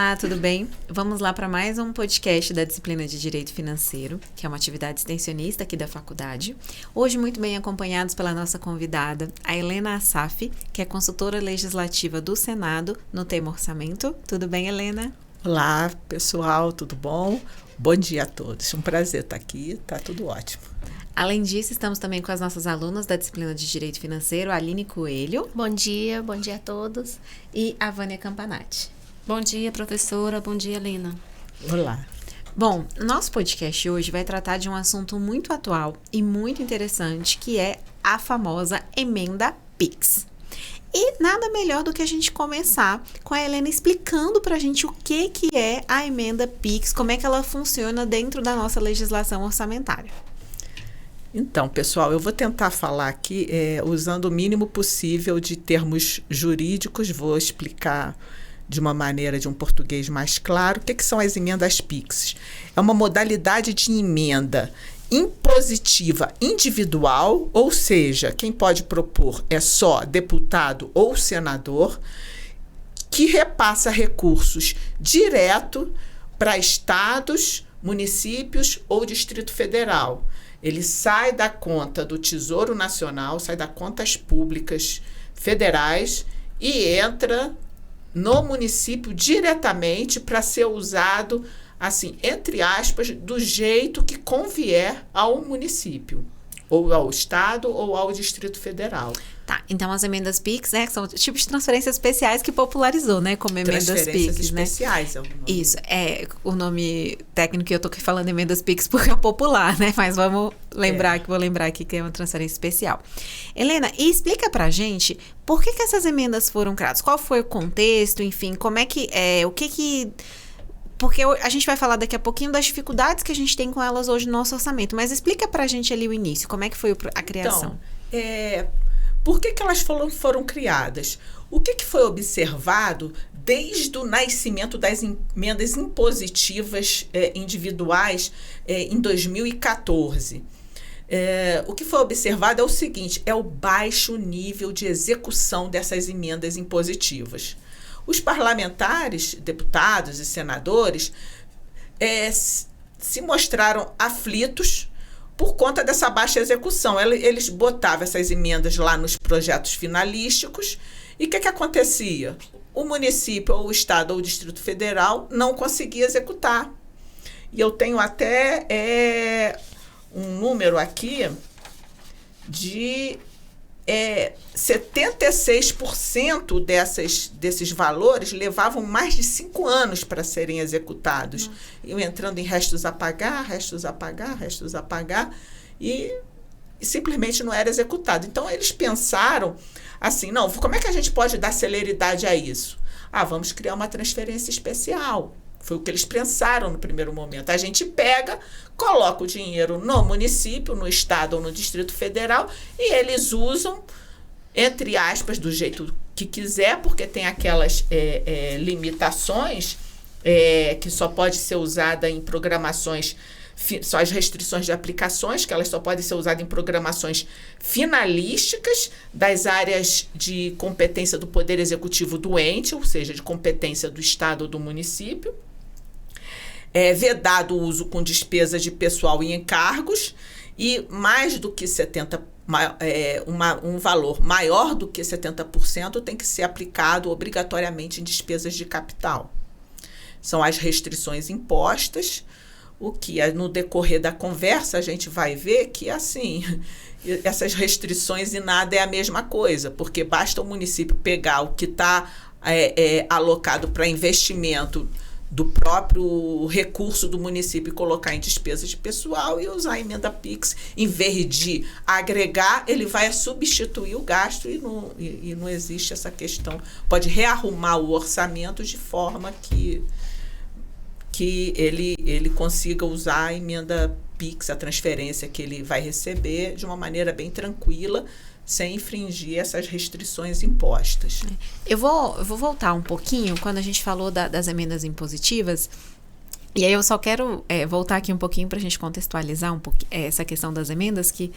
Olá, tudo bem? Vamos lá para mais um podcast da disciplina de Direito Financeiro, que é uma atividade extensionista aqui da faculdade. Hoje, muito bem acompanhados pela nossa convidada, a Helena Assaf, que é consultora legislativa do Senado no tema orçamento. Tudo bem, Helena? Olá, pessoal, tudo bom? Bom dia a todos. Um prazer estar aqui, tá tudo ótimo. Além disso, estamos também com as nossas alunas da disciplina de Direito Financeiro, a Aline Coelho. Bom dia a todos. E a Vânia Campanati. Bom dia, professora. Bom dia, Helena. Olá. Bom, nosso podcast hoje vai tratar de um assunto muito atual e muito interessante, que é a famosa emenda PIX. E nada melhor do que a gente começar com a Helena explicando pra gente o que é a emenda PIX, como é que ela funciona dentro da nossa legislação orçamentária. Então, pessoal, eu vou tentar falar aqui usando o mínimo possível de termos jurídicos, vou explicar de uma maneira de um português mais claro. O que são as emendas PIX? É uma modalidade de emenda impositiva individual, ou seja, quem pode propor é só deputado ou senador, que repassa recursos direto para estados, municípios ou Distrito Federal. Ele sai da conta do Tesouro Nacional, sai das contas públicas federais e entra no município diretamente para ser usado, assim, entre aspas, do jeito que convier ao município, ou ao estado, ou ao Distrito Federal. Tá, então as emendas PIX, né, são tipos de transferências especiais que popularizou, né, como emendas PIX, né? Especiais é o nome. Isso, é o nome técnico que eu tô aqui falando emendas PIX porque é popular, né, mas vou lembrar aqui que é uma transferência especial. Helena, e explica pra gente por que essas emendas foram criadas, qual foi o contexto, enfim, como é que porque a gente vai falar daqui a pouquinho das dificuldades que a gente tem com elas hoje no nosso orçamento, mas explica pra gente ali o início, como é que foi a criação. Então, por que elas foram criadas? O que foi observado desde o nascimento das emendas impositivas individuais em 2014? O que foi observado é o seguinte, é o baixo nível de execução dessas emendas impositivas. Os parlamentares, deputados e senadores se mostraram aflitos por conta dessa baixa execução. Eles botavam essas emendas lá nos projetos finalísticos e o que acontecia? O município, ou o estado, ou o Distrito Federal não conseguia executar. E eu tenho até um número aqui de 76% desses valores levavam mais de 5 anos para serem executados. Eu entrando em restos a pagar, e simplesmente não era executado. Então, eles pensaram assim, não, como é que a gente pode dar celeridade a isso? Vamos criar uma transferência especial. Foi o que eles pensaram no primeiro momento. A gente pega, coloca o dinheiro no município, no estado ou no Distrito Federal e eles usam, entre aspas, do jeito que quiser, porque tem aquelas limitações que só pode ser usada em programações, só as restrições de aplicações, que elas só podem ser usadas em programações finalísticas das áreas de competência do Poder Executivo do ente, ou seja, de competência do estado ou do município. Vedado o uso com despesas de pessoal e encargos, e mais do que 70%, um valor maior do que 70% tem que ser aplicado obrigatoriamente em despesas de capital. São as restrições impostas, o que no decorrer da conversa a gente vai ver que, assim, essas restrições e nada é a mesma coisa, porque basta o município pegar o que está alocado para investimento do próprio recurso do município e colocar em despesas de pessoal e usar a emenda PIX. Em vez de agregar, ele vai substituir o gasto e não existe essa questão. Pode rearrumar o orçamento de forma que ele consiga usar a emenda PIX, a transferência que ele vai receber, de uma maneira bem tranquila, sem infringir essas restrições impostas. Eu vou voltar um pouquinho, quando a gente falou das emendas impositivas, E aí eu só quero voltar aqui um pouquinho para a gente contextualizar um pouquinho essa questão das emendas, que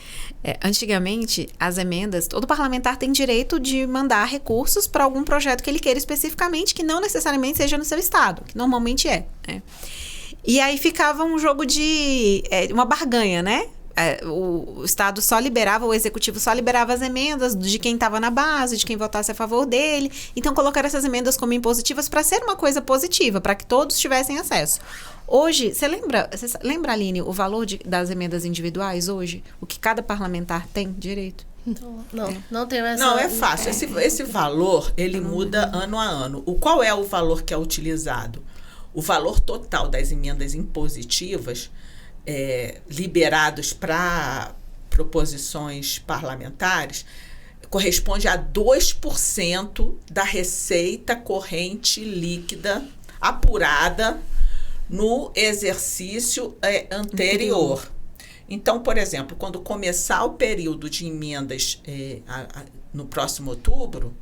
antigamente as emendas, todo parlamentar tem direito de mandar recursos para algum projeto que ele queira especificamente, que não necessariamente seja no seu estado, que normalmente é, né? E aí ficava um jogo de uma barganha, né? O Estado só liberava, o Executivo só liberava as emendas de quem estava na base, de quem votasse a favor dele. Então, colocar essas emendas como impositivas para ser uma coisa positiva, para que todos tivessem acesso. Hoje, você lembra, Aline, o valor das emendas individuais hoje? O que cada parlamentar tem direito? Não tem essa... Não, é fácil. Esse valor, ele muda ano a ano. Qual é o valor que é utilizado? O valor total das emendas impositivas liberados para proposições parlamentares corresponde a 2% da receita corrente líquida apurada no exercício anterior. Então, por exemplo, quando começar o período de emendas no próximo outubro,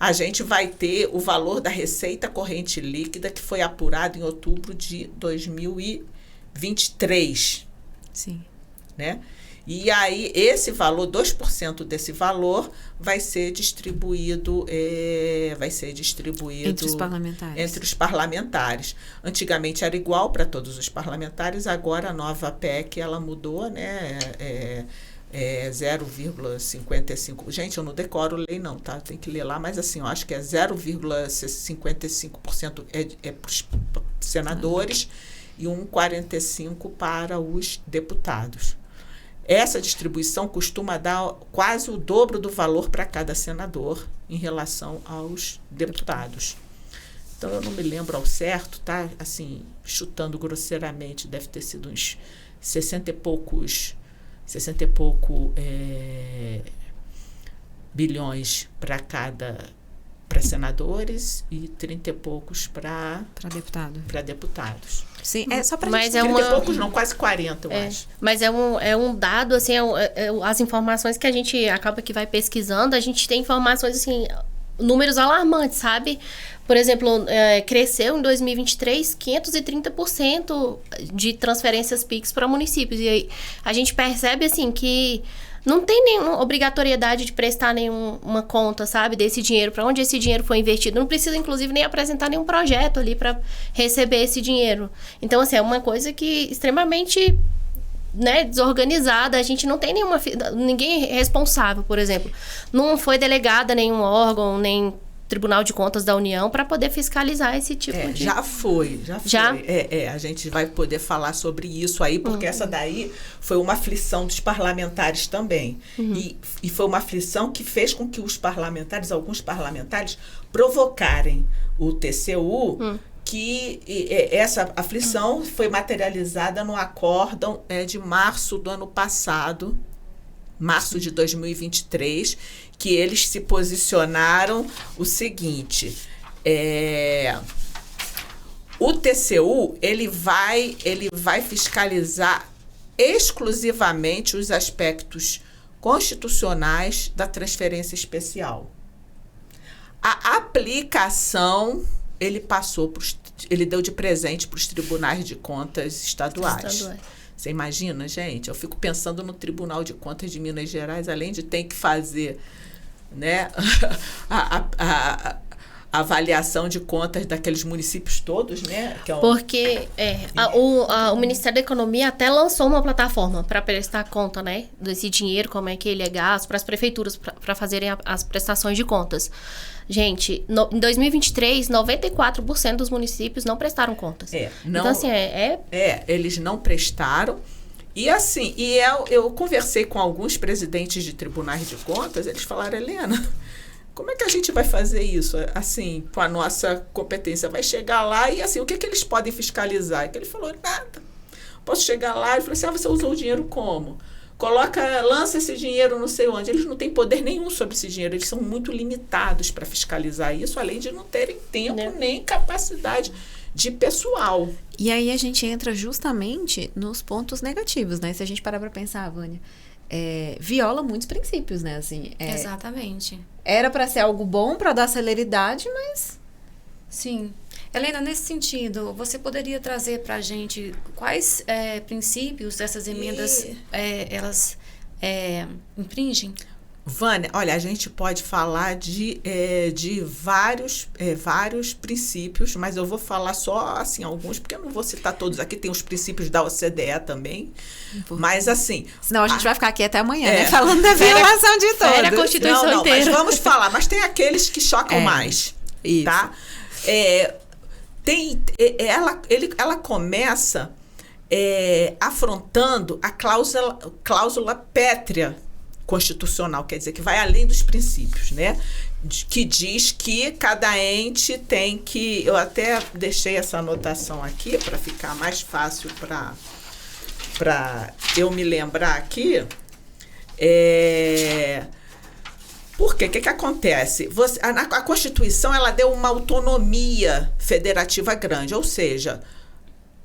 a gente vai ter o valor da receita corrente líquida que foi apurado em outubro de 2023. Sim. Né? E aí, esse valor, 2% desse valor, vai ser distribuído entre os parlamentares. Antigamente era igual para todos os parlamentares, agora a nova PEC, ela mudou, né? 0,55%. Gente, eu não decoro lei não, tá? Tem que ler lá, mas assim, eu acho que é 0,55% para os senadores e 1,45% para os deputados. Essa distribuição costuma dar quase o dobro do valor para cada senador em relação aos deputados. Então, eu não me lembro ao certo, tá? Assim, chutando grosseiramente, deve ter sido uns 60 e pouco bilhões para senadores e 30 e poucos para deputados. Sim, só para gente... 30 e poucos não, quase 40, eu acho. Mas é um dado, assim, as informações que a gente acaba que vai pesquisando, a gente tem informações, assim, números alarmantes, sabe? Por exemplo, cresceu em 2023 530% de transferências PIX para municípios. E aí a gente percebe, assim, que não tem nenhuma obrigatoriedade de prestar nenhuma conta, sabe, desse dinheiro, para onde esse dinheiro foi investido. Não precisa, inclusive, nem apresentar nenhum projeto ali para receber esse dinheiro. Então, assim, é uma coisa que extremamente, né, desorganizada. A gente não tem ninguém responsável, por exemplo. Não foi delegada nenhum órgão, nem Tribunal de Contas da União para poder fiscalizar esse tipo de... Já foi. A gente vai poder falar sobre isso aí, porque essa daí foi uma aflição dos parlamentares também. E foi uma aflição que fez com que alguns parlamentares, provocarem o TCU, que essa aflição foi materializada no acórdão de março do ano passado, março de 2023, que eles se posicionaram o seguinte: o TCU ele vai fiscalizar exclusivamente os aspectos constitucionais da transferência especial. A aplicação ele deu de presente para os tribunais de contas estaduais. Você imagina, gente? Eu fico pensando no Tribunal de Contas de Minas Gerais, além de ter que fazer, né, a avaliação de contas daqueles municípios todos, né? Porque o Ministério da Economia até lançou uma plataforma para prestar conta, né, desse dinheiro, como é que ele é gasto, para as prefeituras, para fazerem as prestações de contas. Gente, em 2023, 94% dos municípios não prestaram contas. Então, assim, eles não prestaram. E assim, eu conversei com alguns presidentes de tribunais de contas, eles falaram: Helena, como é que a gente vai fazer isso, assim, com a nossa competência? Vai chegar lá e, assim, o que eles podem fiscalizar? E ele falou: nada. Posso chegar lá e falar assim: você usou o dinheiro como? Lança esse dinheiro não sei onde. Eles não têm poder nenhum sobre esse dinheiro. Eles são muito limitados para fiscalizar isso, além de não terem tempo nem capacidade de pessoal. E aí a gente entra justamente nos pontos negativos, né? Se a gente parar para pensar, Vânia, viola muitos princípios, né? Assim, exatamente. Era para ser algo bom, para dar celeridade, mas... Sim. Helena, nesse sentido, você poderia trazer para a gente quais princípios dessas emendas elas infringem? Vânia, olha, a gente pode falar de vários princípios, mas eu vou falar só assim alguns, porque eu não vou citar todos aqui. Tem os princípios da OCDE também, mas assim... Senão a gente vai ficar aqui até amanhã, né? Falando da violação de todos. Era a Constituição inteira. Mas vamos falar. Mas tem aqueles que chocam mais, isso. Tá? Ela começa afrontando a cláusula pétrea constitucional, quer dizer, que vai além dos princípios, né? Que diz que cada ente tem que... Eu até deixei essa anotação aqui para ficar mais fácil para eu me lembrar aqui. Por quê? O que acontece? A Constituição, ela deu uma autonomia federativa grande, ou seja,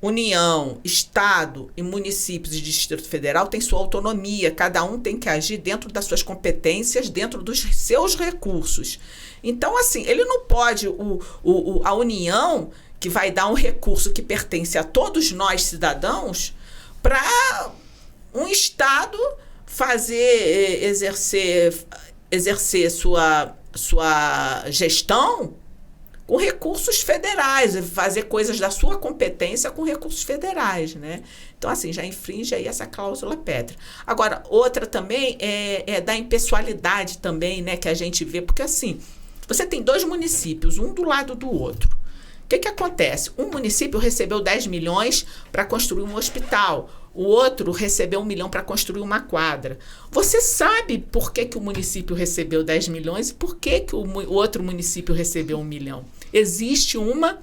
União, Estado e municípios e Distrito Federal têm sua autonomia, cada um tem que agir dentro das suas competências, dentro dos seus recursos. Então, assim, ele não pode, a União, que vai dar um recurso que pertence a todos nós, cidadãos, para um Estado exercer sua gestão com recursos federais, fazer coisas da sua competência com recursos federais, né? Então, assim, já infringe aí essa cláusula pétrea. Agora, outra também é da impessoalidade também, né, que a gente vê, porque assim, você tem 2 municípios, um do lado do outro. O que acontece? Um município recebeu 10 milhões para construir um hospital, o outro recebeu 1 milhão para construir uma quadra. Você sabe por que o município recebeu 10 milhões e por que o outro município recebeu 1 milhão? Existe uma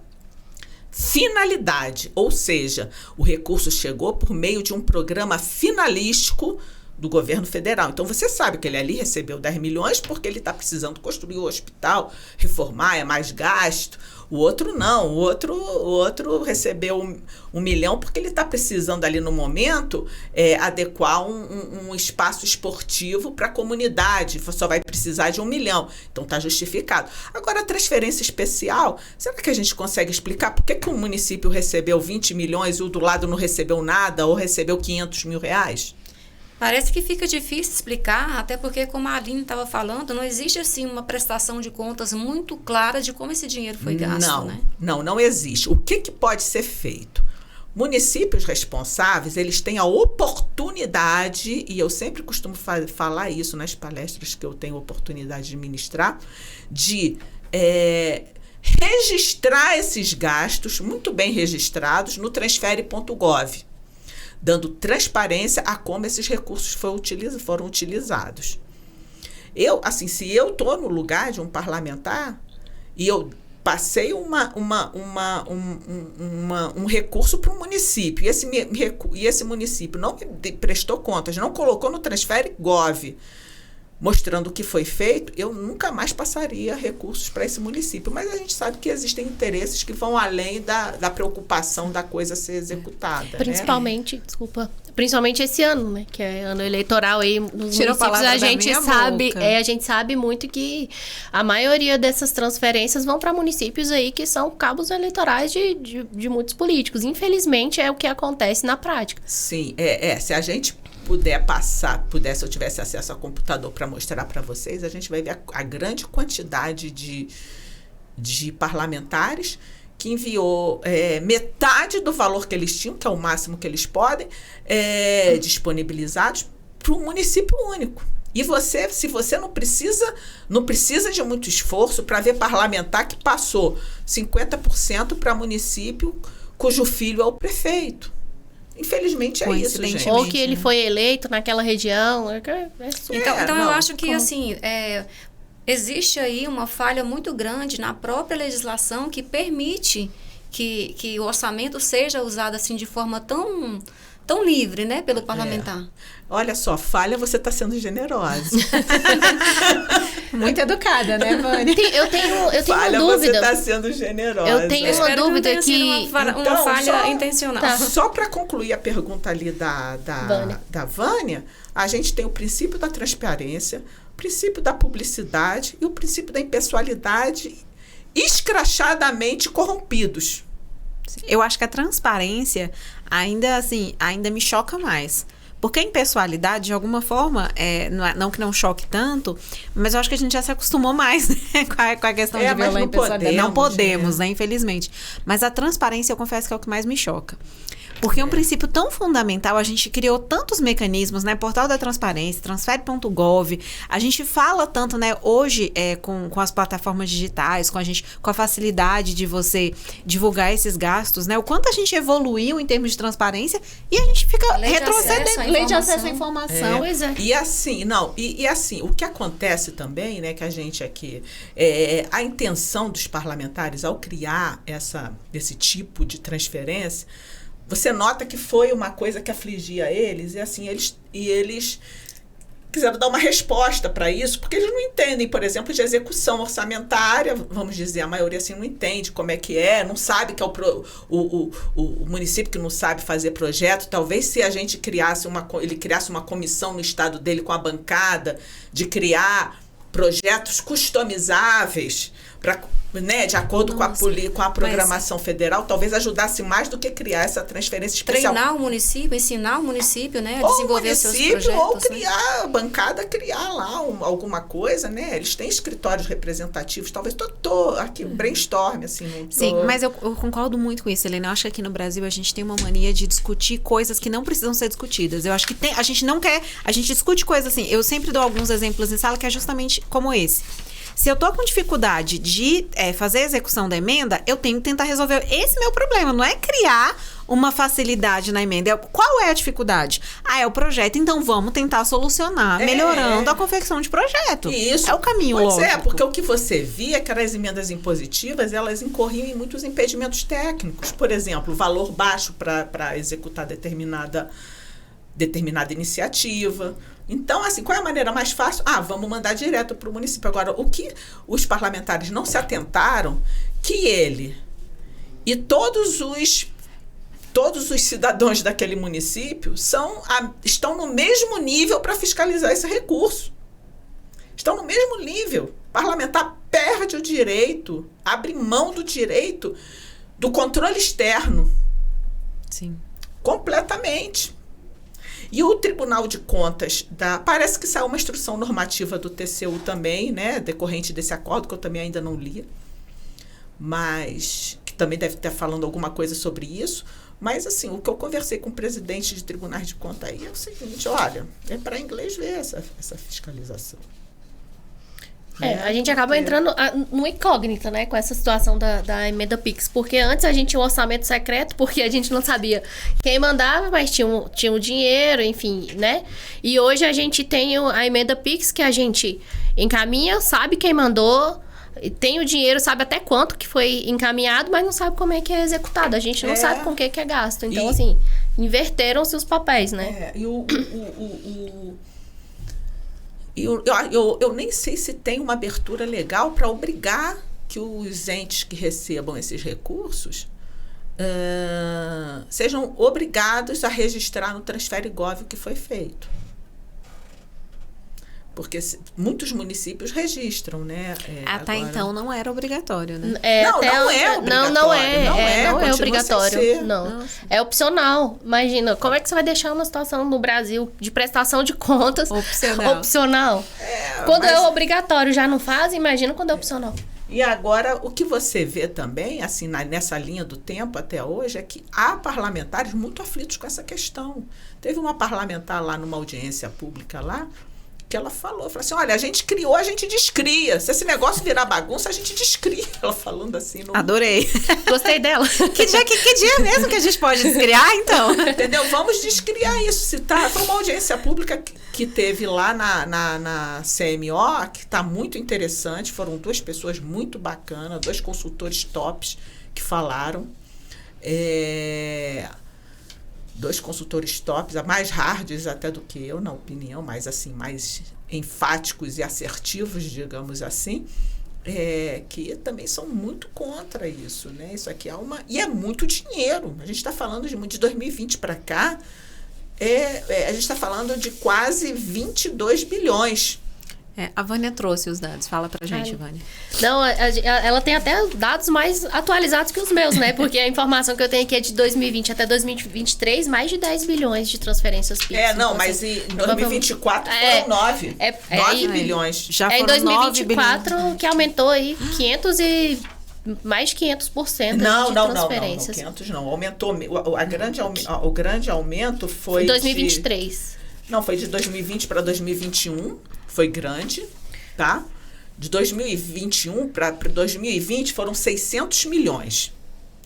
finalidade, ou seja, o recurso chegou por meio de um programa finalístico do governo federal. Então, você sabe que ele ali recebeu 10 milhões porque ele está precisando construir o hospital, reformar, é mais gasto. O outro não, o outro recebeu 1 milhão porque ele está precisando ali no momento adequar um espaço esportivo para a comunidade, só vai precisar de 1 milhão, então está justificado. Agora, a transferência especial, será que a gente consegue explicar por que um município recebeu 20 milhões e o do lado não recebeu nada ou recebeu 500 mil reais? Parece que fica difícil explicar, até porque, como a Aline estava falando, não existe assim uma prestação de contas muito clara de como esse dinheiro foi gasto, né? Não existe. O que pode ser feito? Municípios responsáveis, eles têm a oportunidade, e eu sempre costumo falar isso nas palestras que eu tenho oportunidade de ministrar, de registrar esses gastos, muito bem registrados, no transfere.gov. Dando transparência a como esses recursos foram utilizados. Se eu estou no lugar de um parlamentar e eu passei um recurso para um município e esse município não me prestou contas, não colocou no Transfere.gov, mostrando o que foi feito, eu nunca mais passaria recursos para esse município. Mas a gente sabe que existem interesses que vão além da preocupação da coisa ser executada. Principalmente, né? Principalmente esse ano, né? Que é ano eleitoral aí nos municípios, a gente sabe muito que a maioria dessas transferências vão para municípios aí que são cabos eleitorais de muitos políticos. Infelizmente, é o que acontece na prática. Sim, se a gente se eu tivesse acesso a computador para mostrar para vocês, a gente vai ver a grande quantidade de parlamentares que enviou metade do valor que eles tinham, que é o máximo que eles podem, disponibilizados para um município único. E se você não precisa de muito esforço para ver parlamentar que passou 50% para município cujo filho é o prefeito. Infelizmente é isso, gente. Ou que ele foi eleito naquela região. Então eu acho que, assim, existe aí uma falha muito grande na própria legislação que permite que o orçamento seja usado assim de forma tão livre, né, pelo parlamentar. Olha só, falha, você está sendo generosa. Muito educada, né, Vânia? Eu tenho falha, uma dúvida. Você está sendo generosa. Eu tenho uma dúvida que uma falha intencional. Só para concluir a pergunta ali da Vânia, a gente tem o princípio da transparência, o princípio da publicidade e o princípio da impessoalidade escrachadamente corrompidos. Eu acho que a transparência ainda me choca mais. Porque a impessoalidade, de alguma forma, não que não choque tanto, mas eu acho que a gente já se acostumou mais, né, com a questão de violar a impessoalidade. Não podemos, né, infelizmente. Mas a transparência, eu confesso que é o que mais me choca. Porque é um princípio tão fundamental, a gente criou tantos mecanismos, né? Portal da Transparência, transfere.gov, a gente fala tanto, né? Hoje, com as plataformas digitais, com a facilidade de você divulgar esses gastos, né? O quanto a gente evoluiu em termos de transparência e a gente fica retrocedendo. Lei de acesso à informação. Pois é. E assim, o que acontece também, né? Que a gente aqui, a intenção dos parlamentares ao criar esse tipo de transferência, você nota que foi uma coisa que afligia eles, e assim, eles quiseram dar uma resposta para isso, porque eles não entendem, por exemplo, de execução orçamentária, vamos dizer, a maioria assim não entende como é que não sabe que é o município que não sabe fazer projeto. Talvez se a gente ele criasse uma comissão no estado dele com a bancada de criar projetos customizáveis para, né, de acordo com a programação federal, talvez ajudasse mais do que criar essa transferência especial. Treinar o município, ensinar o município, né, a desenvolver seus projetos. Ou criar, a bancada criar lá alguma coisa, né? Eles têm escritórios representativos, talvez tô aqui um brainstorm, assim. Sim, mas eu concordo muito com isso, Helena. Eu acho que aqui no Brasil a gente tem uma mania de discutir coisas que não precisam ser discutidas. Eu acho que a gente não quer, a gente discute coisas assim. Eu sempre dou alguns exemplos em sala que é justamente como esse. Se eu tô com dificuldade de fazer a execução da emenda, eu tenho que tentar resolver esse meu problema. Não é criar uma facilidade na emenda. Qual é a dificuldade? É o projeto. Então, vamos tentar solucionar, melhorando a confecção de projeto. Isso. É o caminho lógico. Pois porque o que você via é que as emendas impositivas, elas incorriam em muitos impedimentos técnicos. Por exemplo, valor baixo para executar determinada iniciativa. Então, assim, qual é a maneira mais fácil? Vamos mandar direto para o município. Agora, o que os parlamentares não se atentaram, que ele e todos os cidadãos daquele município estão no mesmo nível para fiscalizar esse recurso. Estão no mesmo nível. O parlamentar perde o direito, abre mão do direito do controle externo. Sim. Completamente. E o Tribunal de Contas, parece que saiu uma instrução normativa do TCU também, né, decorrente desse acordo, que eu também ainda não li, mas que também deve estar falando alguma coisa sobre isso. Mas, assim, o que eu conversei com o presidente de tribunais de contas aí é o seguinte: olha, é para inglês ver essa fiscalização. A gente acaba entrando no incógnita, né, com essa situação da emenda PIX, porque antes a gente tinha um orçamento secreto, porque a gente não sabia quem mandava, mas tinha o dinheiro, enfim, né, e hoje a gente tem a emenda PIX, que a gente encaminha, sabe quem mandou, tem o dinheiro, sabe até quanto que foi encaminhado, mas não sabe como é que é executado, a gente não sabe com o que é gasto, então, assim, inverteram-se os papéis, né. Eu nem sei se tem uma abertura legal para obrigar que os entes que recebam esses recursos sejam obrigados a registrar no Transfere.gov o que foi feito. Porque muitos municípios registram, né? Até agora, então não era obrigatório, né? Não é obrigatório. Não. É opcional. Imagina, como é que você vai deixar uma situação no Brasil de prestação de contas opcional? Quando é obrigatório já não faz, imagina quando é opcional. E agora, o que você vê também, assim, nessa linha do tempo até hoje, é que há parlamentares muito aflitos com essa questão. Teve uma parlamentar lá numa audiência pública lá, que ela falou assim, olha, a gente criou, a gente descria. Se esse negócio virar bagunça, a gente descria. Ela falando assim. Adorei. Gostei dela. Que dia mesmo que a gente pode descriar, então? Entendeu? Vamos descriar isso. Foi uma audiência pública que teve lá na CMO, que está muito interessante. Foram 2 pessoas muito bacanas, 2 consultores tops que falaram. 2 consultores tops, mais hards até do que eu, na opinião, mas assim, mais enfáticos e assertivos, digamos assim, que também são muito contra isso, né? Isso aqui e é muito dinheiro. A gente está falando de 2020 para cá, a gente está falando de quase 22 bilhões. A Vânia trouxe os dados. Fala pra gente, Vânia. Não, ela tem até dados mais atualizados que os meus, né? Porque a informação que eu tenho aqui é de 2020 até 2023, mais de 10 bilhões de transferências PIX. Não, mas em 2024 foram 9. 9 bilhões. Já em foram 2024 que aumentou aí mais de 500% não, de transferências. Não, 500 não. Aumentou. O grande aumento foi em 2023. Não, foi de 2020 para 2021. Foi grande, tá? De 2021 para 2020 foram 600 milhões,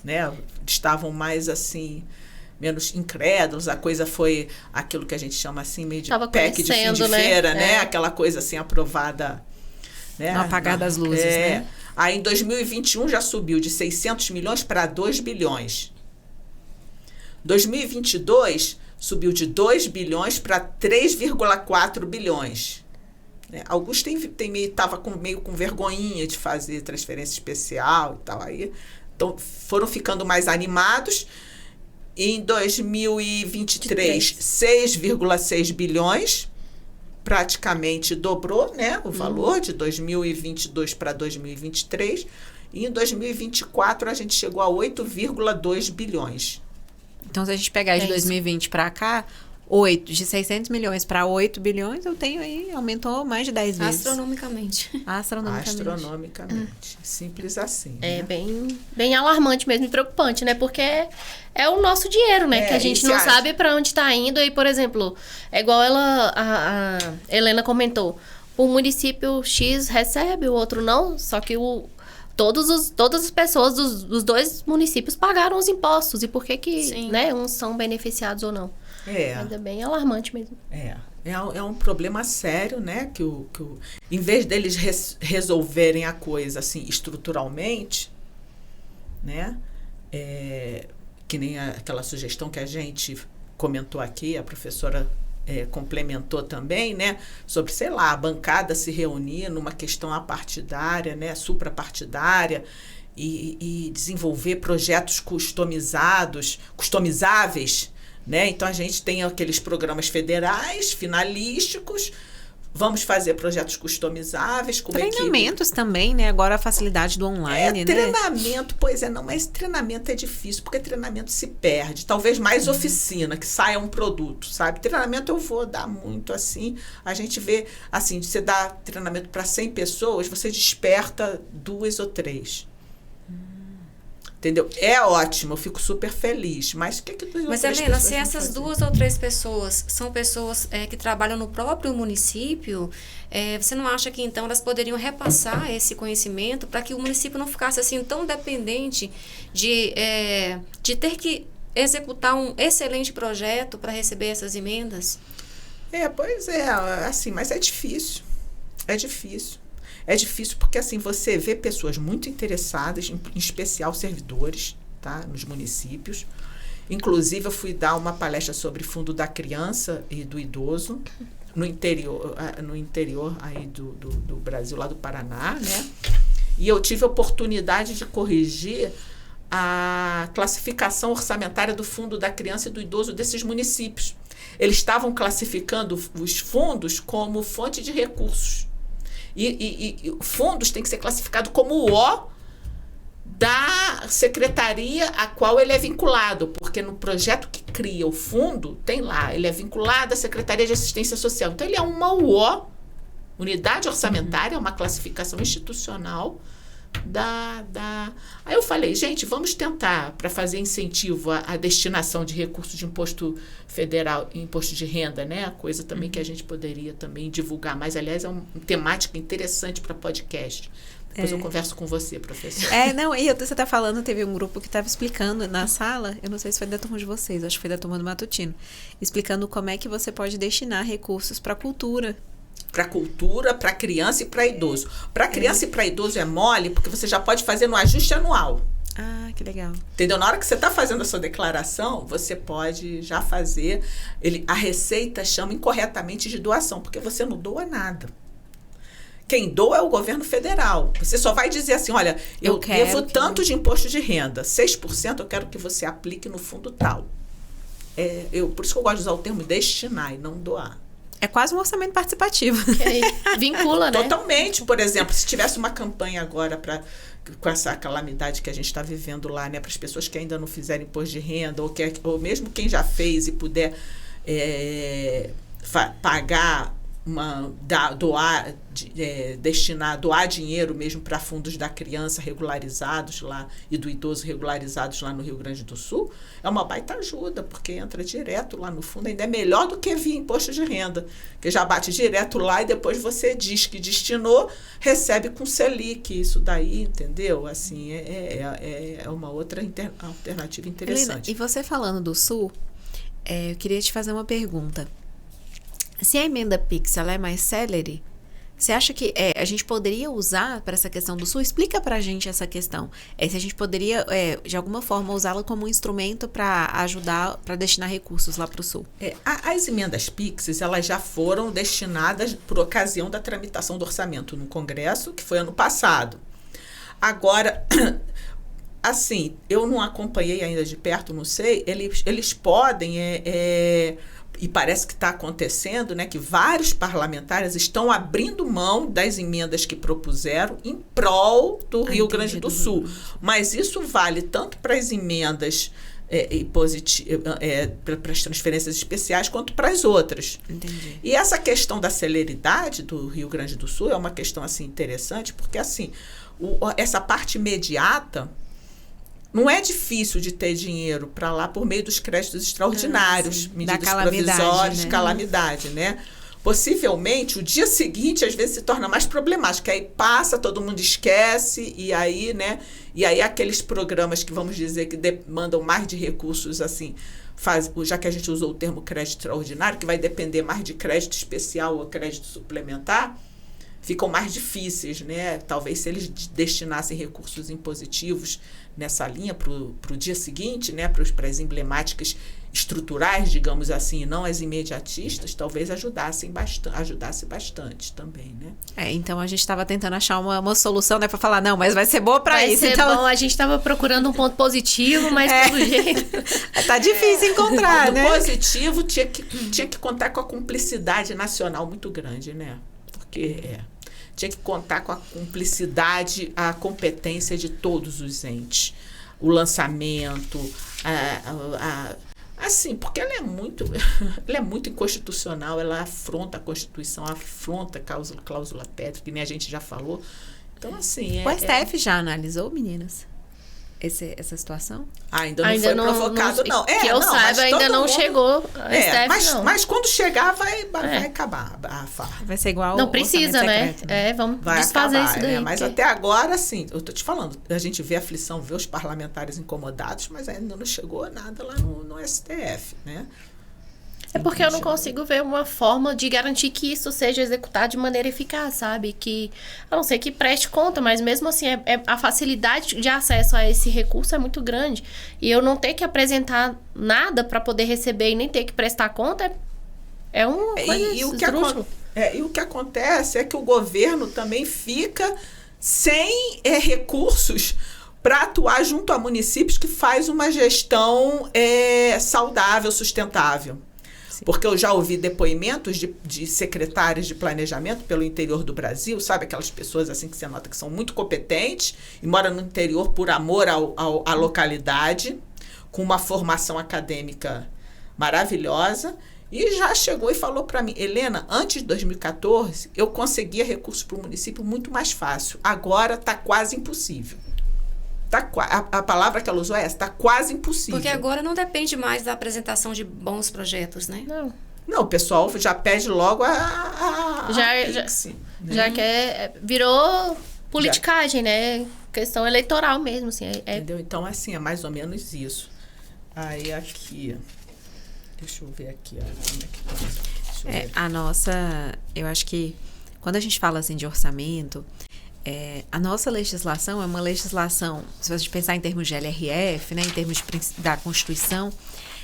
né? Estavam mais assim, menos incrédulos. A coisa foi aquilo que a gente chama assim, meio de PEC de fim de feira, né? Aquela coisa assim aprovada, né? No apagar das luzes, né? Aí em 2021 já subiu de 600 milhões para 2 bilhões. 2022 subiu de 2 bilhões para 3,4 bilhões. Alguns estavam meio com vergonhinha de fazer transferência especial e tal. Aí, então, foram ficando mais animados. Em 2023, 6,6 bilhões. Praticamente dobrou, né, o valor de 2022 para 2023. E em 2024, a gente chegou a 8,2 bilhões. Então, se a gente pegar de 2020 para cá, de 600 milhões para 8 bilhões, eu tenho aí, aumentou mais de 10 vezes. Astronomicamente. Simples assim. É, né? bem alarmante mesmo, e preocupante, né? Porque é o nosso dinheiro, né? Que a gente não sabe para onde está indo. E, por exemplo, é igual a Helena comentou, o município X recebe, o outro não, só que todas as pessoas dos dois municípios pagaram os impostos. E por que né, uns são beneficiados ou não? Ainda bem alarmante mesmo. É um problema sério, né? Que em vez deles resolverem a coisa assim estruturalmente, né? Que nem aquela sugestão que a gente comentou aqui, a professora complementou também, né? Sobre, sei lá, a bancada se reunir numa questão apartidária, né? Suprapartidária, e desenvolver projetos customizáveis, né? Então, a gente tem aqueles programas federais, finalísticos, vamos fazer projetos customizáveis com treinamentos equipe. Também, né? Agora a facilidade do online, treinamento, né? Mas treinamento é difícil, porque treinamento se perde. Talvez mais oficina, que saia um produto, sabe? Treinamento eu vou dar muito assim. A gente vê, assim, você dá treinamento para 100 pessoas, você desperta 2 ou 3. Entendeu? É ótimo, eu fico super feliz. Mas o que Mas, Helena, se essas 2 ou 3 pessoas são pessoas que trabalham no próprio município, você não acha que, então, elas poderiam repassar esse conhecimento para que o município não ficasse, assim, tão dependente de ter que executar um excelente projeto para receber essas emendas? Pois é, assim, mas é difícil. É difícil. É difícil porque, assim, você vê pessoas muito interessadas, em especial servidores, tá, nos municípios. Inclusive, eu fui dar uma palestra sobre Fundo da Criança e do Idoso no interior aí do Brasil, lá do Paraná, né? E eu tive a oportunidade de corrigir a classificação orçamentária do Fundo da Criança e do Idoso desses municípios. Eles estavam classificando os fundos como fonte de recursos. E fundos têm que ser classificados como o da secretaria a qual ele é vinculado, porque no projeto que cria o fundo, tem lá, ele é vinculado à Secretaria de Assistência Social. Então, ele é uma unidade orçamentária, uma classificação institucional Aí eu falei, gente, vamos tentar, para fazer incentivo à destinação de recursos de imposto federal, imposto de renda, né? A coisa também que a gente poderia também divulgar. Mas, aliás, é uma temática interessante para podcast. Depois eu converso com você, professora. Não, e você está falando, teve um grupo que estava explicando na sala, eu não sei se foi da turma de vocês, acho que foi da turma do Matutino, explicando como é que você pode destinar recursos para a cultura. Para cultura, para criança e para idoso. Para criança e para idoso é mole, porque você já pode fazer no ajuste anual. Ah, que legal. Entendeu? Na hora que você está fazendo a sua declaração, você pode já fazer. A Receita chama incorretamente de doação, porque você não doa nada. Quem doa é o governo federal. Você só vai dizer assim, olha, eu devo tanto de imposto de renda, 6% eu quero que você aplique no fundo tal. Por isso que eu gosto de usar o termo destinar e não doar. É quase um orçamento participativo. Vincula, né? Totalmente. Por exemplo, se tivesse uma campanha agora com essa calamidade que a gente está vivendo lá, né, para as pessoas que ainda não fizeram imposto de renda, ou mesmo quem já fez e puder pagar, doar dinheiro mesmo para fundos da criança regularizados lá e do idoso regularizados lá no Rio Grande do Sul, é uma baita ajuda, porque entra direto lá no fundo, ainda é melhor do que via imposto de renda, que já bate direto lá e depois você diz que destinou, recebe com Selic, isso daí, entendeu? Assim, é uma outra alternativa interessante. Helena, e você falando do Sul, eu queria te fazer uma pergunta. Se a emenda PIX ela é mais célere, você acha que a gente poderia usar para essa questão do Sul? Explica para a gente essa questão. Se a gente poderia, de alguma forma, usá-la como um instrumento para ajudar, para destinar recursos lá para o Sul. As emendas PIX, elas já foram destinadas por ocasião da tramitação do orçamento no Congresso, que foi ano passado. Agora, assim, eu não acompanhei ainda de perto, não sei, eles podem... E parece que está acontecendo, né, que vários parlamentares estão abrindo mão das emendas que propuseram em prol do Rio Grande do Sul. Mas isso vale tanto para as emendas para as transferências especiais, quanto para as outras. Entendi. E essa questão da celeridade do Rio Grande do Sul é uma questão assim, interessante, porque assim, essa parte imediata... Não é difícil de ter dinheiro para lá por meio dos créditos extraordinários, medidas provisórias, calamidade, né? Possivelmente, o dia seguinte, às vezes, se torna mais problemático, aí passa, todo mundo esquece, e aí, né? E aí aqueles programas que, vamos dizer, que demandam mais de recursos, assim, já que a gente usou o termo crédito extraordinário, que vai depender mais de crédito especial ou crédito suplementar, ficam mais difíceis, né? Talvez se eles destinassem recursos impositivos nessa linha para o dia seguinte, né? Para as emblemáticas estruturais, digamos assim, e não as imediatistas, talvez ajudasse bastante também, né? Então a gente estava tentando achar uma solução, né? Para falar, não, mas vai ser boa para isso. Vai ser então... bom, a gente estava procurando um ponto positivo, mas pelo jeito... Tá difícil encontrar, né? O positivo tinha que contar com a cumplicidade nacional muito grande, né? Porque... tinha que contar com a cumplicidade, a competência de todos os entes. O lançamento, assim, porque ela é muito inconstitucional, ela afronta a Constituição, afronta a cláusula pétrea, que nem a gente já falou. Então, assim... O STF já analisou, meninas? Essa situação? Ainda não foi provocado, não. Que eu saiba, ainda não chegou. Mas quando chegar, vai acabar a farra. Vai ser igual não precisa, né? Secreto, né? Vamos vai desfazer acabar, isso daí. Mas até agora, assim, eu tô te falando, a gente vê a aflição, vê os parlamentares incomodados, mas ainda não chegou nada lá no STF, né? É porque eu não consigo ver uma forma de garantir que isso seja executado de maneira eficaz, sabe? Que, a não ser que preste conta, mas mesmo assim, a facilidade de acesso a esse recurso é muito grande. E eu não ter que apresentar nada para poder receber e nem ter que prestar conta é uma coisa esdrúxula. E o que acontece é que o governo também fica sem recursos para atuar junto a municípios que faz uma gestão saudável, sustentável. Porque eu já ouvi depoimentos de secretários de planejamento pelo interior do Brasil, sabe? Aquelas pessoas assim que você nota que são muito competentes e moram no interior por amor à localidade, com uma formação acadêmica maravilhosa, e já chegou e falou para mim, Helena, antes de 2014, eu conseguia recursos para o município muito mais fácil. Agora está quase impossível. A palavra que ela usou é essa, está quase impossível. Porque agora não depende mais da apresentação de bons projetos, né? Não, o pessoal já pede logo já quer... Virou politicagem, né? Questão eleitoral mesmo, assim. Entendeu? Então, assim, é mais ou menos isso. Aí, aqui... Deixa eu ver aqui. A nossa... Eu acho que quando a gente fala, assim, de orçamento... a nossa legislação é uma legislação, se a gente pensar em termos de LRF, né, em termos da Constituição,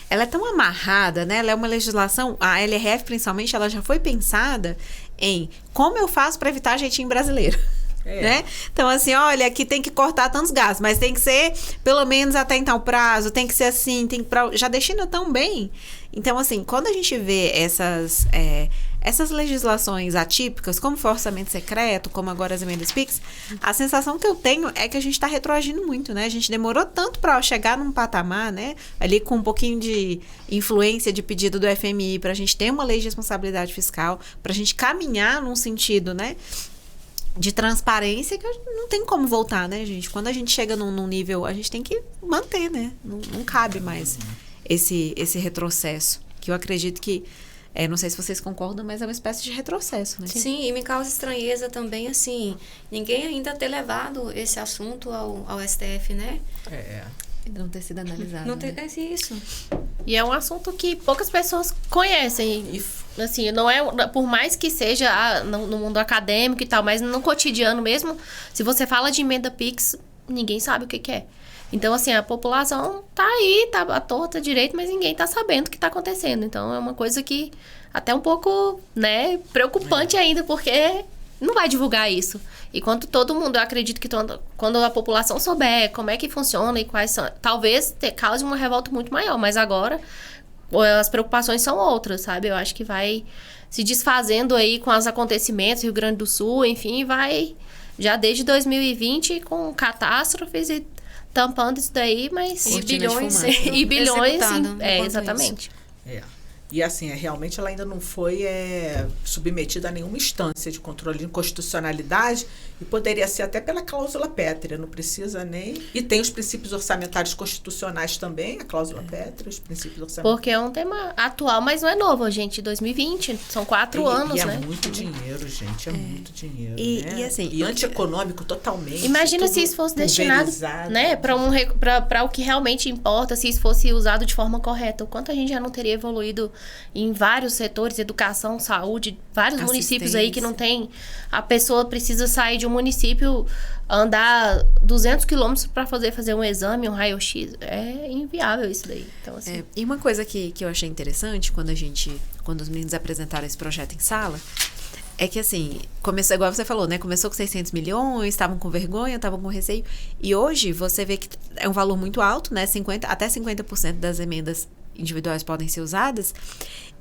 ela é tão amarrada, né? Ela é uma legislação, a LRF principalmente, ela já foi pensada em como eu faço para evitar jeitinho brasileiro. Né? Então, assim, olha, aqui tem que cortar tantos gastos, mas tem que ser pelo menos até então prazo, tem que ser assim, já destina tão bem Então, assim, quando a gente vê essas legislações atípicas, como foi o orçamento secreto, como agora as emendas PIX, a sensação que eu tenho é que a gente está retroagindo muito, né? A gente demorou tanto para chegar num patamar, né? Ali com um pouquinho de influência de pedido do FMI, para a gente ter uma lei de responsabilidade fiscal, para a gente caminhar num sentido, né? De transparência, que não tem como voltar, né, gente? Quando a gente chega num nível, a gente tem que manter, né? Não cabe mais esse retrocesso, que eu acredito que, não sei se vocês concordam, mas é uma espécie de retrocesso, né? Sim, e me causa estranheza também, assim, ninguém ainda ter levado esse assunto ao STF, né? Não ter sido analisado. Não ter, né? é isso. E é um assunto que poucas pessoas conhecem. E, assim, não é, por mais que seja no mundo acadêmico e tal, mas no cotidiano mesmo, se você fala de emenda PIX, ninguém sabe o que é. Então, assim, a população tá aí, tá à torta direito, mas ninguém tá sabendo o que tá acontecendo. Então, é uma coisa que até um pouco, né, preocupante ainda, porque não vai divulgar isso. E quando todo mundo, eu acredito que quando a população souber como é que funciona e quais são, talvez cause uma revolta muito maior, mas agora as preocupações são outras, sabe? Eu acho que vai se desfazendo aí com os acontecimentos, Rio Grande do Sul, enfim, vai já desde 2020 com catástrofes e tampando isso daí, mas... E bilhões sendo e bilhões, executado, exatamente. E assim, realmente ela ainda não foi submetida a nenhuma instância de controle de inconstitucionalidade e poderia ser até pela cláusula pétrea, não precisa nem... E tem os princípios orçamentários constitucionais também, a cláusula pétrea, os princípios orçamentários. Porque é um tema atual, mas não é novo, gente, 2020, são 4 anos, e é né? muito dinheiro, gente, muito dinheiro, né? E assim... E antieconômico totalmente. Imagina se isso fosse destinado, né, para o que realmente importa, se isso fosse usado de forma correta. O quanto a gente já não teria evoluído em vários setores, educação, saúde, vários municípios aí que não tem... A pessoa precisa sair de um município, andar 200 quilômetros para fazer um exame, um raio-x. É inviável isso daí. Então, assim... E uma coisa que eu achei interessante quando os meninos apresentaram esse projeto em sala, é que, assim, começou, igual você falou, né? Começou com 600 milhões, estavam com vergonha, estavam com receio. E hoje você vê que é um valor muito alto, né? Até 50% das emendas individuais podem ser usadas.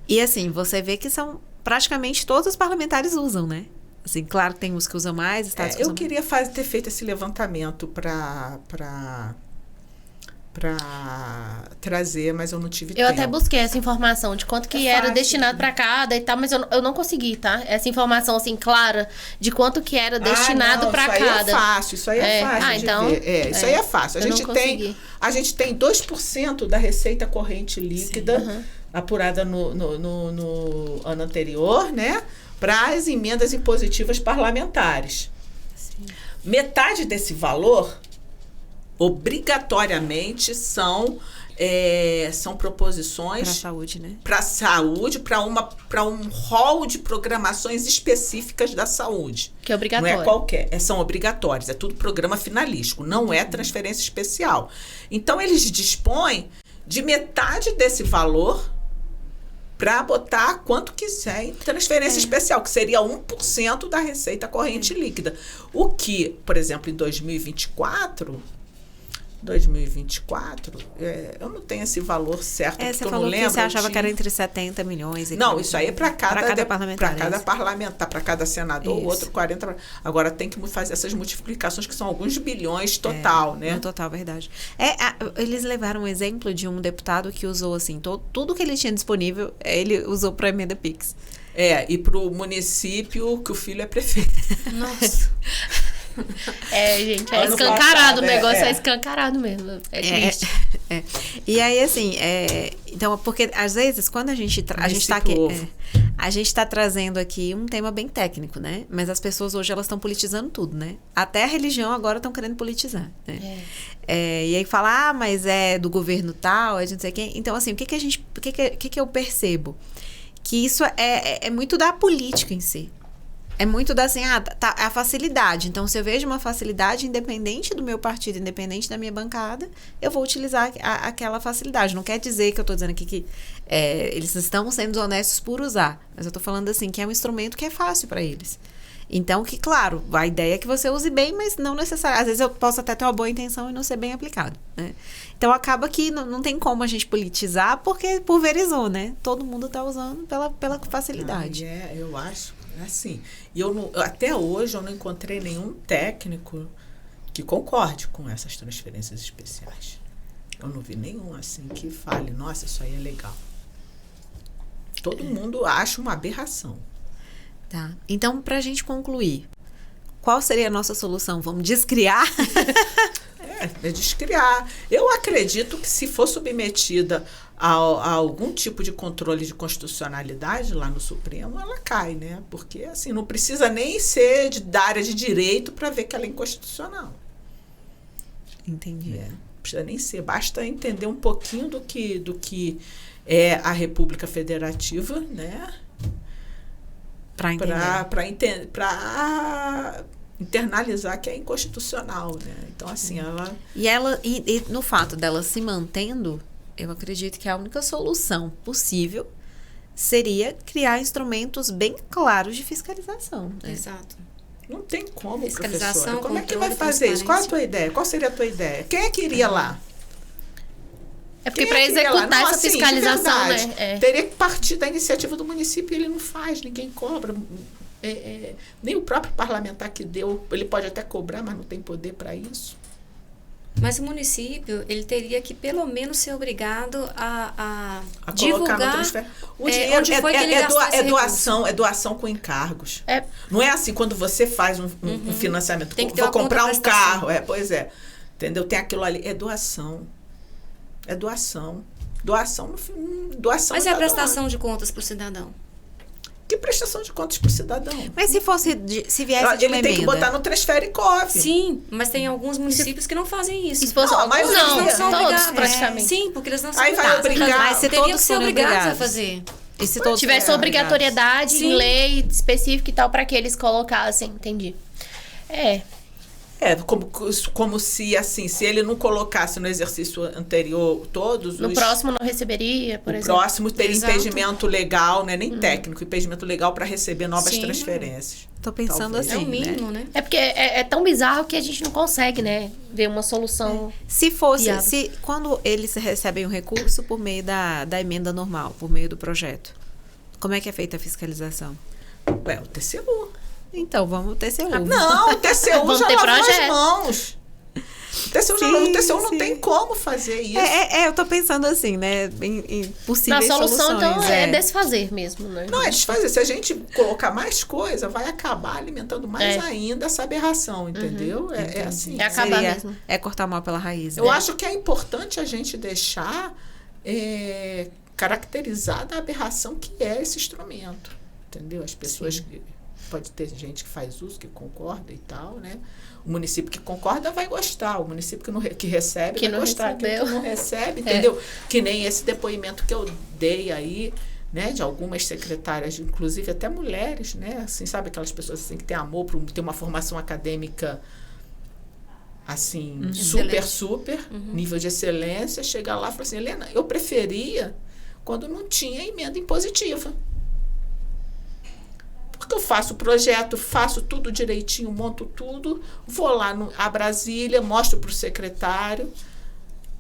E, assim, você vê que são praticamente todos os parlamentares usam, né? Assim, claro que tem uns que usam mais, estados que usam mais. Eu queria ter feito esse levantamento para trazer, mas eu não tive tempo. Eu até busquei essa informação de quanto que era destinado para cada e tal, mas eu não consegui, tá? Essa informação, assim, clara de quanto que era destinado para cada. Isso aí é fácil, isso aí é fácil então, de ver. Isso aí é fácil. A gente tem 2% da receita corrente líquida apurada no ano anterior, né? Para as emendas impositivas parlamentares. Sim. Metade desse valor obrigatoriamente são proposições para a saúde, né? Para a saúde, para um rol de programações específicas da saúde. Que é obrigatório. Não é qualquer, são obrigatórios, é tudo programa finalístico, não é transferência especial. Então, eles dispõem de metade desse valor para botar quanto quiser em transferência especial, que seria 1% da receita corrente líquida. O que, por exemplo, em 2024, eu não tenho esse valor certo, porque eu não lembro. Que você achava que era entre 70 milhões. Não, isso aí é para cada parlamentar. Para cada senador, o outro 40. Agora tem que fazer essas multiplicações, que são alguns bilhões total, né? No total, verdade. Eles levaram um exemplo de um deputado que usou, assim, tudo que ele tinha disponível, ele usou para emenda PIX. E para o município que o filho é prefeito. Nossa. Gente, é escancarado o negócio, é escancarado mesmo. É triste. E aí, assim, então, porque às vezes, quando a gente tá aqui, a gente tá trazendo aqui um tema bem técnico, né? Mas as pessoas hoje, elas estão politizando tudo, né? Até a religião agora estão querendo politizar, né? E aí fala, mas é do governo tal, é de não sei quem. Então, assim, o que eu percebo? Que isso é muito da política em si. É muito da, assim, a facilidade. Então, se eu vejo uma facilidade, independente do meu partido, independente da minha bancada, eu vou utilizar aquela facilidade. Não quer dizer que eu estou dizendo aqui que eles estão sendo honestos por usar. Mas eu estou falando, assim, que é um instrumento que é fácil para eles. Então, que claro, a ideia é que você use bem, mas não necessariamente. Às vezes eu posso até ter uma boa intenção e não ser bem aplicado, né? Então, acaba que não tem como a gente politizar, porque pulverizou, né? Todo mundo está usando pela facilidade. Eu acho, assim. E até hoje eu não encontrei nenhum técnico que concorde com essas transferências especiais. Eu não vi nenhum, assim, que fale, nossa, isso aí é legal. Todo mundo acha uma aberração. Tá. Então, para a gente concluir, qual seria a nossa solução? Vamos descriar? É descriar. Eu acredito que se for submetida a algum tipo de controle de constitucionalidade lá no Supremo, ela cai, né? Porque, assim, não precisa nem ser da área de direito para ver que ela é inconstitucional. Entendi. Não precisa nem ser. Basta entender um pouquinho do que é a República Federativa, né? Para internalizar que é inconstitucional, né? Então, assim, ela... E no fato dela se mantendo, eu acredito que a única solução possível seria criar instrumentos bem claros de fiscalização. Né? Exato. Não tem como, fiscalização, professora. Como é que vai fazer isso? Qual a tua ideia? Qual seria a tua ideia? Quem é que iria lá? É porque para executar essa fiscalização, né? Teria que partir da iniciativa do município e ele não faz, ninguém cobra. Nem o próprio parlamentar que deu, ele pode até cobrar, mas não tem poder para isso. Mas o município, ele teria que pelo menos ser obrigado a divulgar no transfer. O dinheiro é doação com encargos. Não é assim quando você faz um financiamento. Tem que ter vou comprar um carro. Pois é. Entendeu? Tem aquilo ali. É doação. É doação. Doação. Mas é a prestação de contas para o cidadão? Que prestação de contas para o cidadão? Mas se viesse de uma ele tem que botar no Transfere Cov. Sim, mas tem alguns municípios que não fazem isso. Mas não são todos obrigados. praticamente. Sim, porque eles não são Aí vai obrigar. Mas se teriam que todos ser forem obrigados a fazer. E se todos tivesse obrigatoriedade Sim. em lei específica e tal, para que eles colocassem, entendi. Como se, assim, se ele não colocasse no exercício anterior todos no próximo não receberia, por exemplo. O próximo teria impedimento legal, né? Nem técnico, impedimento legal para receber novas transferências. Tô pensando Talvez. assim, É o mínimo, né? É porque é tão bizarro que a gente não consegue, né? Ver uma solução. Se fosse, viável. quando eles recebem o recurso por meio da emenda normal, por meio do projeto, como é que é feita a fiscalização? O TCU. Então, vamos TCU. Não, o TCU Vamos já ter lavou projeto. as mãos. O TCU não tem como fazer isso. Eu tô pensando assim, né? Em possíveis A solução, soluções. então, é desfazer mesmo, né? Não, é desfazer. Se a gente colocar mais coisa, vai acabar alimentando mais ainda essa aberração, entendeu? É assim. É acabar mesmo. É cortar mal pela raiz. Eu acho que é importante a gente deixar caracterizada a aberração que é esse instrumento. Entendeu? As pessoas... Pode ter gente que faz uso, que concorda e tal, né? O município que concorda vai gostar. O município que recebe vai gostar. Quem não recebe, entendeu? Que nem esse depoimento que eu dei aí, né? De algumas secretárias, inclusive até mulheres, né? Assim, sabe aquelas pessoas assim, que têm amor por ter uma formação acadêmica assim, super, nível de excelência. Chega lá e fala assim, Helena, eu preferia quando não tinha emenda impositiva. Porque eu faço o projeto, faço tudo direitinho, monto tudo, vou lá a Brasília, mostro para o secretário.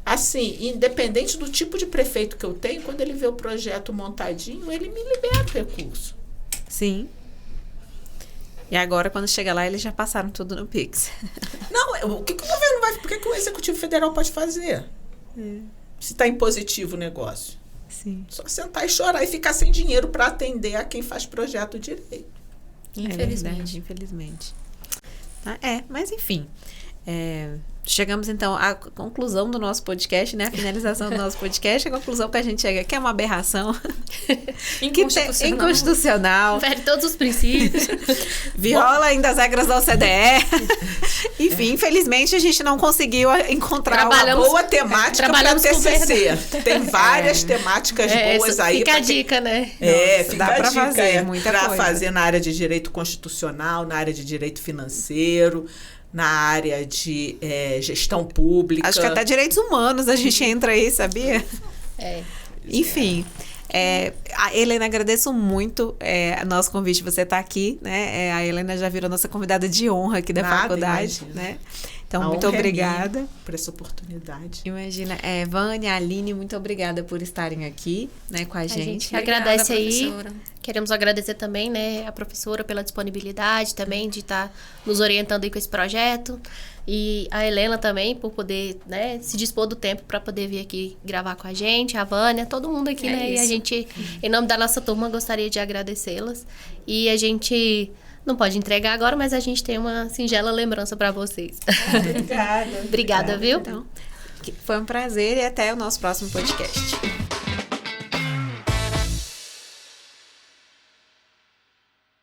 Assim, independente do tipo de prefeito que eu tenho, quando ele vê o projeto montadinho, ele me libera o recurso. Sim. E agora, quando chega lá, eles já passaram tudo no Pix. Não, o que o governo vai... Por que o Executivo Federal pode fazer? Se está impositivo o negócio. Sim. Só sentar e chorar e ficar sem dinheiro para atender a quem faz projeto direito. Infelizmente. Mas enfim. Chegamos então à conclusão do nosso podcast, né? A finalização do nosso podcast, a conclusão que a gente chega que é uma aberração inconstitucional. Fere todos os princípios. Viola ainda as regras da OCDE. Enfim, infelizmente a gente não conseguiu encontrar uma boa temática para TCC. Tem várias temáticas boas aí. Fica a dica, né? Fica a dica fazer muita coisa. Para fazer na área de direito constitucional, na área de direito financeiro, na área de gestão pública. Acho que até direitos humanos a gente entra aí, sabia? É. Enfim, A Helena, agradeço muito nosso convite, você tá aqui, né? A Helena já virou nossa convidada de honra aqui da faculdade, né? Então, muito obrigada por essa oportunidade. Imagina, Vânia, Aline, muito obrigada por estarem aqui, né, com a gente. Agradece aí. Queremos agradecer também, né, a professora pela disponibilidade também de estar nos orientando aí com esse projeto. E a Helena também, por poder, né, se dispor do tempo para poder vir aqui gravar com a gente, a Vânia, todo mundo aqui, né? Isso. E a gente, em nome da nossa turma, gostaria de agradecê-las. E a gente não pode entregar agora, mas a gente tem uma singela lembrança para vocês. Obrigada. Obrigada, viu? Então, foi um prazer e até o nosso próximo podcast.